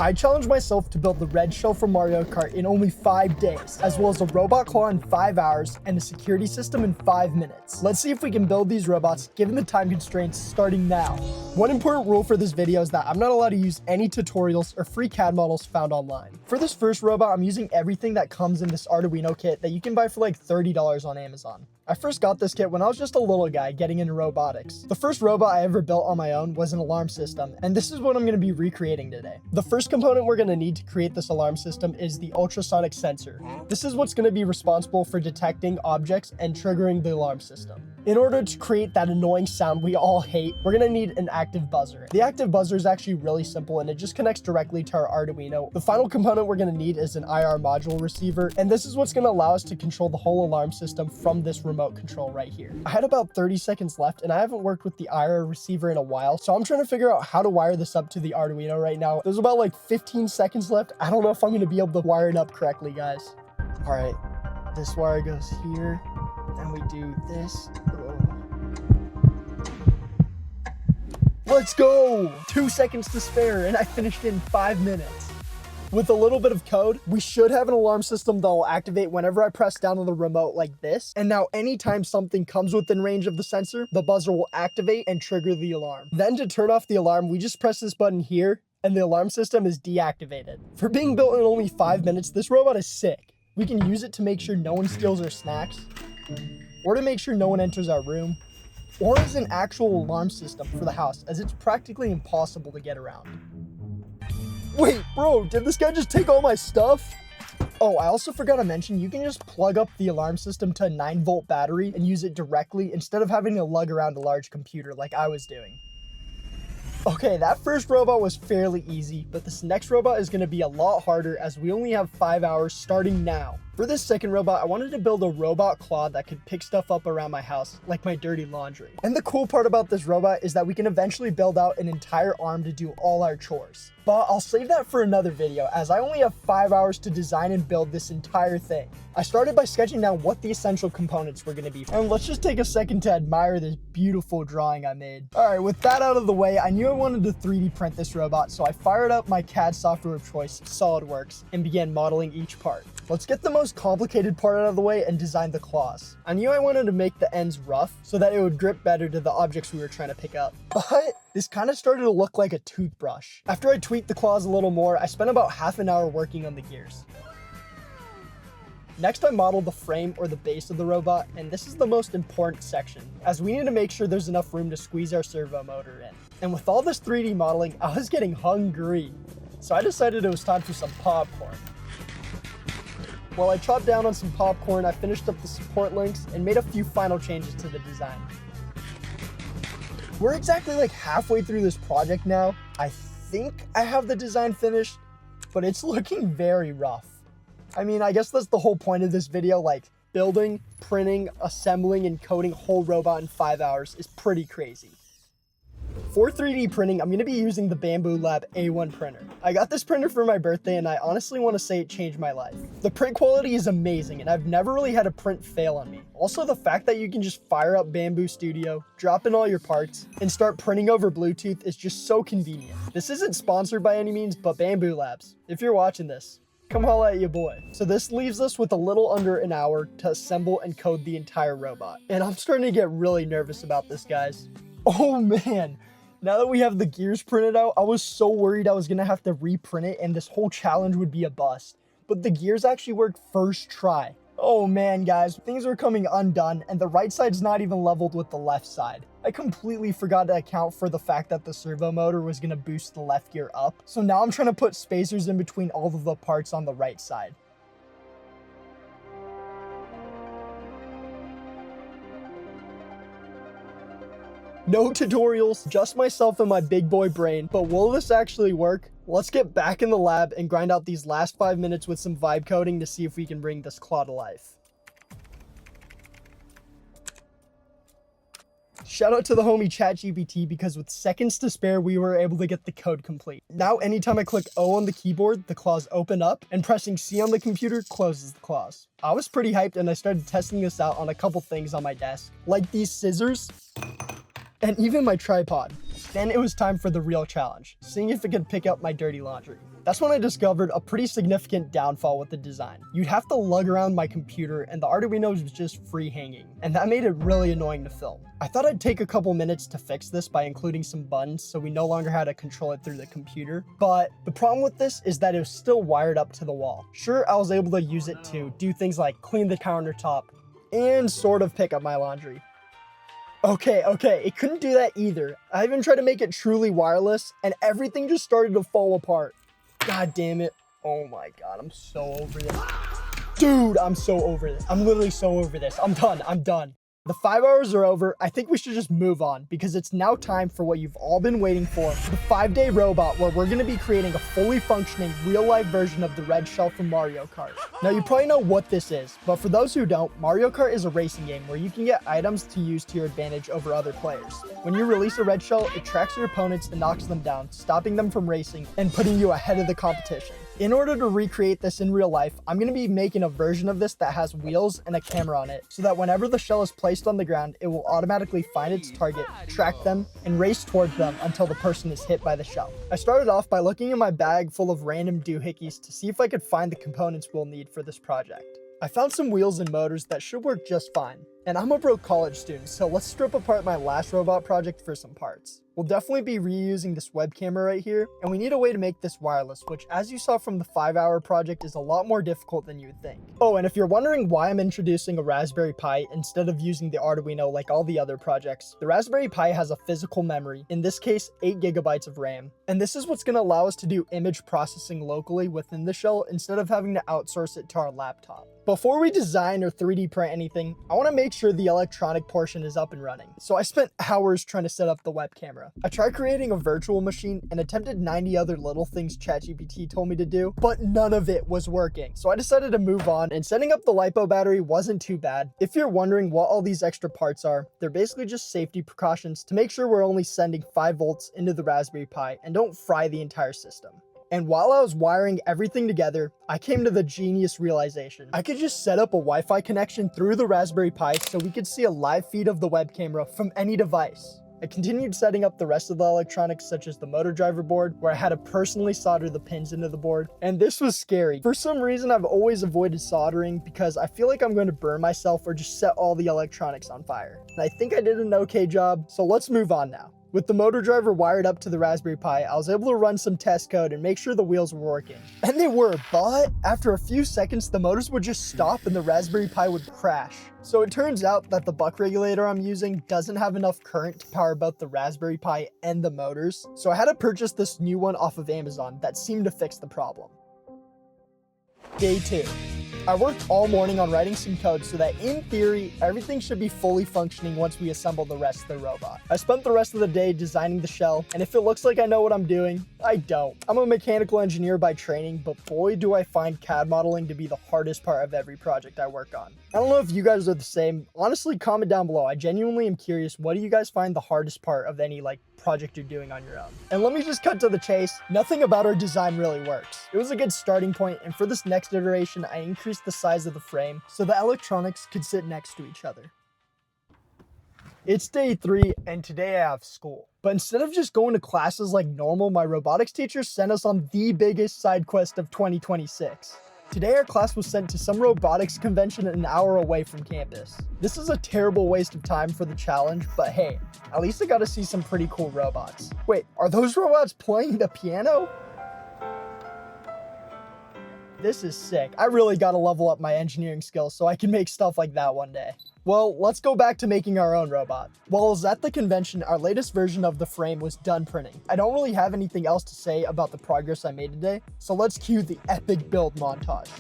I challenged myself to build the red shell from Mario Kart in only 5 days, as well as a robot claw in 5 hours and a security system in 5 minutes. Let's see if we can build these robots given the time constraints starting now. One important rule for this video is that I'm not allowed to use any tutorials or free CAD models found online. For this first robot, I'm using everything that comes in this Arduino kit that you can buy for like $30 on Amazon. I first got this kit when I was just a little guy getting into robotics. The first robot I ever built on my own was an alarm system, and this is what I'm going to be recreating today. The first component we're going to need to create this alarm system is the ultrasonic sensor. This is what's going to be responsible for detecting objects and triggering the alarm system. In order to create that annoying sound we all hate, we're going to need an active buzzer. The active buzzer is actually really simple and it just connects directly to our Arduino. The final component we're going to need is an IR module receiver, and this is what's going to allow us to control the whole alarm system from this remote control right here. I had about 30 seconds left and I haven't worked with the IR receiver in a while, so I'm trying to figure out how to wire this up to the Arduino right now. There's about like 15 seconds left. I don't know if I'm going to be able to wire it up correctly, guys. All right, this wire goes here, and we do this. Let's go! 2 seconds to spare, and I finished in 5 minutes. With a little bit of code, we should have an alarm system that will activate whenever I press down on the remote like this. And now anytime something comes within range of the sensor, the buzzer will activate and trigger the alarm. Then to turn off the alarm, we just press this button here, and the alarm system is deactivated. For being built in only 5 minutes, this robot is sick. We can use it to make sure no one steals our snacks, or to make sure no one enters our room, or as an actual alarm system for the house, as it's practically impossible to get around. Wait, bro, did this guy just take all my stuff? Oh, I also forgot to mention, you can just plug up the alarm system to a 9-volt battery and use it directly instead of having to lug around a large computer like I was doing. Okay, that first robot was fairly easy, but this next robot is going to be a lot harder as we only have 5 hours starting now. For this second robot, I wanted to build a robot claw that could pick stuff up around my house, like my dirty laundry. And the cool part about this robot is that we can eventually build out an entire arm to do all our chores. But I'll save that for another video, as I only have 5 hours to design and build this entire thing. I started by sketching down what the essential components were going to be. And let's just take a second to admire this beautiful drawing I made. Alright, with that out of the way, I knew I wanted to 3D print this robot, so I fired up my CAD software of choice, SolidWorks, and began modeling each part. Let's get the most complicated part out of the way and design the claws. I knew I wanted to make the ends rough so that it would grip better to the objects we were trying to pick up. But this kind of started to look like a toothbrush. After I tweaked the claws a little more, I spent about half an hour working on the gears. Next, I modeled the frame or the base of the robot, and this is the most important section, as we need to make sure there's enough room to squeeze our servo motor in. And with all this 3D modeling, I was getting hungry, so I decided it was time for some popcorn. While I chopped down on some popcorn, I finished up the support links and made a few final changes to the design. We're exactly like halfway through this project now. I think I have the design finished, but it's looking very rough. I mean, I guess that's the whole point of this video, like building, printing, assembling, and coding a whole robot in 5 hours is pretty crazy. For 3D printing, I'm going to be using the Bamboo Lab A1 printer. I got this printer for my birthday and I honestly want to say it changed my life. The print quality is amazing and I've never really had a print fail on me. Also, the fact that you can just fire up Bamboo Studio, drop in all your parts, and start printing over Bluetooth is just so convenient. This isn't sponsored by any means, but Bamboo Labs, if you're watching this, come holla at your boy. So this leaves us with a little under an hour to assemble and code the entire robot. And I'm starting to get really nervous about this, guys. Oh man, now that we have the gears printed out, I was so worried I was gonna have to reprint it and this whole challenge would be a bust. But the gears actually worked first try. Oh man, guys, things are coming undone and the right side's not even leveled with the left side. I completely forgot to account for the fact that the servo motor was gonna boost the left gear up. So now I'm trying to put spacers in between all of the parts on the right side. No tutorials, just myself and my big boy brain. But will this actually work? Let's get back in the lab and grind out these last 5 minutes with some vibe coding to see if we can bring this claw to life. Shout out to the homie ChatGPT because with seconds to spare, we were able to get the code complete. Now, anytime I click O on the keyboard, the claws open up, and pressing C on the computer closes the claws. I was pretty hyped and I started testing this out on a couple things on my desk, like these scissors, and even my tripod. Then it was time for the real challenge, seeing if it could pick up my dirty laundry. That's when I discovered a pretty significant downfall with the design. You'd have to lug around my computer and the Arduino was just free hanging, and that made it really annoying to film. I thought I'd take a couple minutes to fix this by including some buttons so we no longer had to control it through the computer, but the problem with this is that it was still wired up to the wall. Sure, I was able to use it to do things like clean the countertop and sort of pick up my laundry. Okay, it couldn't do that either. I even tried to make it truly wireless and everything just started to fall apart. God damn it. Oh my god, I'm so over this. Dude, I'm so over this. I'm literally so over this. I'm done. The 5 hours are over. I think we should just move on because it's now time for what you've all been waiting for, the 5-day robot where we're going to be creating a fully functioning real-life version of the red shell from Mario Kart. Now you probably know what this is, but for those who don't, Mario Kart is a racing game where you can get items to use to your advantage over other players. When you release a red shell, it tracks your opponents and knocks them down, stopping them from racing and putting you ahead of the competition. In order to recreate this in real life, I'm going to be making a version of this that has wheels and a camera on it, so that whenever the shell is placed on the ground, it will automatically find its target, track them, and race towards them until the person is hit by the shell. I started off by looking in my bag full of random doohickeys to see if I could find the components we'll need for this project. I found some wheels and motors that should work just fine. And I'm a broke college student, so let's strip apart my last robot project for some parts. We'll definitely be reusing this web camera right here, and we need a way to make this wireless, which as you saw from the 5-hour project is a lot more difficult than you would think. Oh, and if you're wondering why I'm introducing a Raspberry Pi instead of using the Arduino like all the other projects, the Raspberry Pi has a physical memory, in this case 8 gigabytes of RAM, and this is what's going to allow us to do image processing locally within the shell instead of having to outsource it to our laptop. Before we design or 3D print anything, I want to make sure the electronic portion is up and running. So I spent hours trying to set up the web camera. I tried creating a virtual machine and attempted 90 other little things ChatGPT told me to do, but none of it was working. So I decided to move on, and setting up the LiPo battery wasn't too bad. If you're wondering what all these extra parts are, they're basically just safety precautions to make sure we're only sending 5 volts into the Raspberry Pi and don't fry the entire system. And while I was wiring everything together, I came to the genius realization. I could just set up a Wi-Fi connection through the Raspberry Pi so we could see a live feed of the web camera from any device. I continued setting up the rest of the electronics such as the motor driver board, where I had to personally solder the pins into the board. And this was scary. For some reason, I've always avoided soldering because I feel like I'm going to burn myself or just set all the electronics on fire. And I think I did an okay job, so let's move on now. With the motor driver wired up to the Raspberry Pi, I was able to run some test code and make sure the wheels were working. And they were, but after a few seconds, the motors would just stop and the Raspberry Pi would crash. So it turns out that the buck regulator I'm using doesn't have enough current to power both the Raspberry Pi and the motors. So I had to purchase this new one off of Amazon that seemed to fix the problem. Day 2. I worked all morning on writing some code so that in theory, everything should be fully functioning once we assemble the rest of the robot. I spent the rest of the day designing the shell, and if it looks like I know what I'm doing, I don't. I'm a mechanical engineer by training, but boy do I find CAD modeling to be the hardest part of every project I work on. I don't know if you guys are the same. Honestly, comment down below. I genuinely am curious, what do you guys find the hardest part of any project you're doing on your own? And let me just cut to the chase. Nothing about our design really works. It was a good starting point, and for this next iteration, I increased the size of the frame so the electronics could sit next to each other. It's day 3, and today I have school. But instead of just going to classes like normal, my robotics teacher sent us on the biggest side quest of 2026. Today our class was sent to some robotics convention an hour away from campus. This is a terrible waste of time for the challenge, but hey, at least I got to see some pretty cool robots. Wait, are those robots playing the piano? This is sick. I really got to level up my engineering skills so I can make stuff like that one day. Well, let's go back to making our own robot. While I was at the convention, our latest version of the frame was done printing. I don't really have anything else to say about the progress I made today, so let's cue the epic build montage.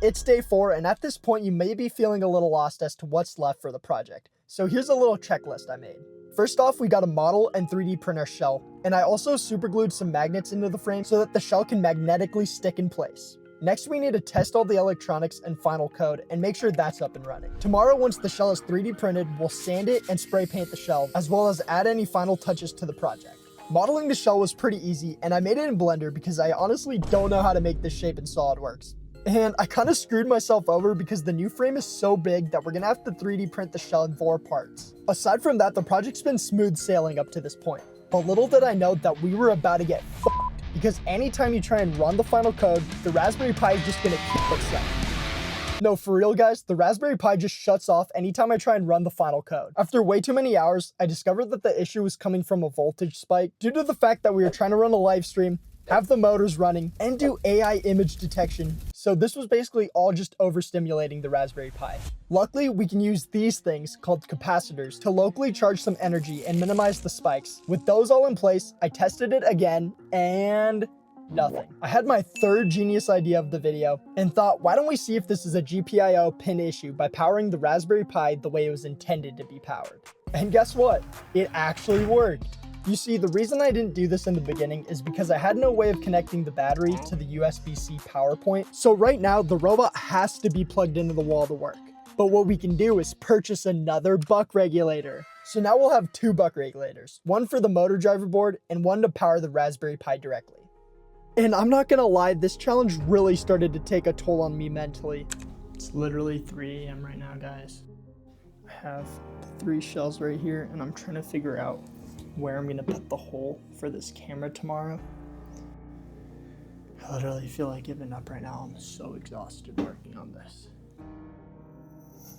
It's day 4, and at this point you may be feeling a little lost as to what's left for the project. So here's a little checklist I made. First off, we got to model and 3D print our shell, and I also superglued some magnets into the frame so that the shell can magnetically stick in place. Next, we need to test all the electronics and final code and make sure that's up and running. Tomorrow, once the shell is 3D printed, we'll sand it and spray paint the shell, as well as add any final touches to the project. Modeling the shell was pretty easy, and I made it in Blender because I honestly don't know how to make this shape in SolidWorks. And I kind of screwed myself over because the new frame is so big that we're gonna have to 3D print the shell in 4 parts. Aside from that, the project's been smooth sailing up to this point. But little did I know that we were about to get f***ed, because anytime you try and run the final code, the Raspberry Pi is just gonna kill itself. No, for real guys, the Raspberry Pi just shuts off anytime I try and run the final code. After way too many hours, I discovered that the issue was coming from a voltage spike due to the fact that we were trying to run a live stream, have the motors running, and do AI image detection. So this was basically all just overstimulating the Raspberry Pi. Luckily, we can use these things called capacitors to locally charge some energy and minimize the spikes. With those all in place, I tested it again and nothing. I had my third genius idea of the video and thought, why don't we see if this is a GPIO pin issue by powering the Raspberry Pi the way it was intended to be powered. And guess what? It actually worked. You see, the reason I didn't do this in the beginning is because I had no way of connecting the battery to the USB-C power point. So right now, the robot has to be plugged into the wall to work. But what we can do is purchase another buck regulator. So now we'll have 2 buck regulators, one for the motor driver board and one to power the Raspberry Pi directly. And I'm not gonna lie, this challenge really started to take a toll on me mentally. It's literally 3 a.m. right now, guys. I have 3 shells right here and I'm trying to figure out where I'm gonna put the hole for this camera tomorrow. I literally feel like giving up right now. I'm so exhausted working on this.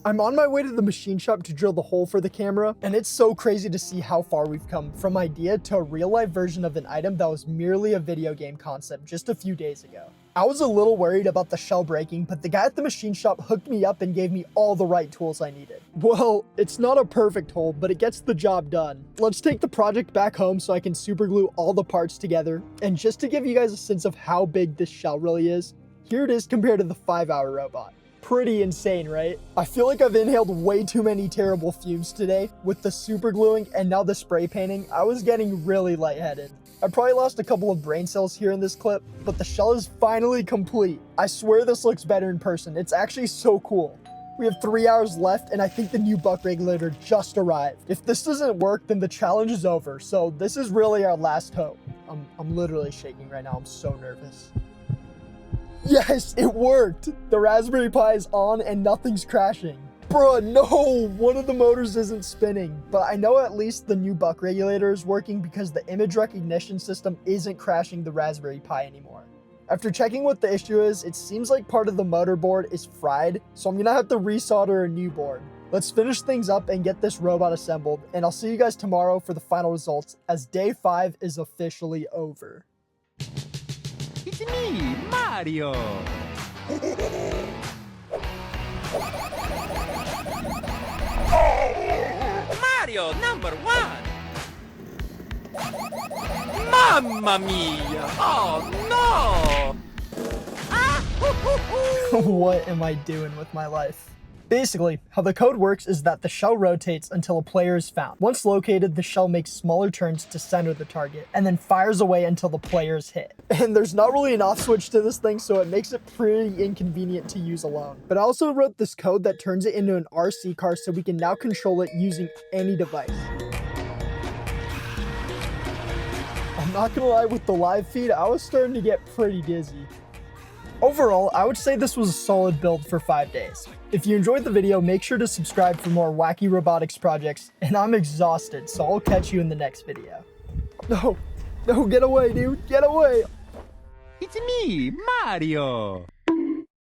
I'm on my way to the machine shop to drill the hole for the camera, and it's so crazy to see how far we've come from idea to a real-life version of an item that was merely a video game concept just a few days ago. I was a little worried about the shell breaking, but the guy at the machine shop hooked me up and gave me all the right tools I needed. Well, it's not a perfect hole, but it gets the job done. Let's take the project back home so I can super glue all the parts together, and just to give you guys a sense of how big this shell really is, here it is compared to the 5-hour robot. Pretty insane, right? I feel like I've inhaled way too many terrible fumes today. With the super gluing and now the spray painting, I was getting really lightheaded. I probably lost a couple of brain cells here in this clip, but the shell is finally complete. I swear this looks better in person. It's actually so cool. We have 3 hours left and I think the new buck regulator just arrived. If this doesn't work, then the challenge is over. So this is really our last hope. I'm literally shaking right now. I'm so nervous. Yes, it worked! The Raspberry Pi is on and nothing's crashing. Bruh, no! One of the motors isn't spinning. But I know at least the new buck regulator is working because the image recognition system isn't crashing the Raspberry Pi anymore. After checking what the issue is, it seems like part of the motherboard is fried, so I'm gonna have to resolder a new board. Let's finish things up and get this robot assembled, and I'll see you guys tomorrow for the final results as day 5 is officially over. It's me, Mario! Mario #1! Mamma mia! Oh no! What am I doing with my life? Basically, how the code works is that the shell rotates until a player is found. Once located, the shell makes smaller turns to center the target, and then fires away until the player is hit. And there's not really an off switch to this thing, so it makes it pretty inconvenient to use alone. But I also wrote this code that turns it into an RC car so we can now control it using any device. I'm not gonna lie, with the live feed, I was starting to get pretty dizzy. Overall, I would say this was a solid build for 5 days. If you enjoyed the video, make sure to subscribe for more wacky robotics projects, and I'm exhausted, so I'll catch you in the next video. No, get away, dude, get away! It's me, Mario!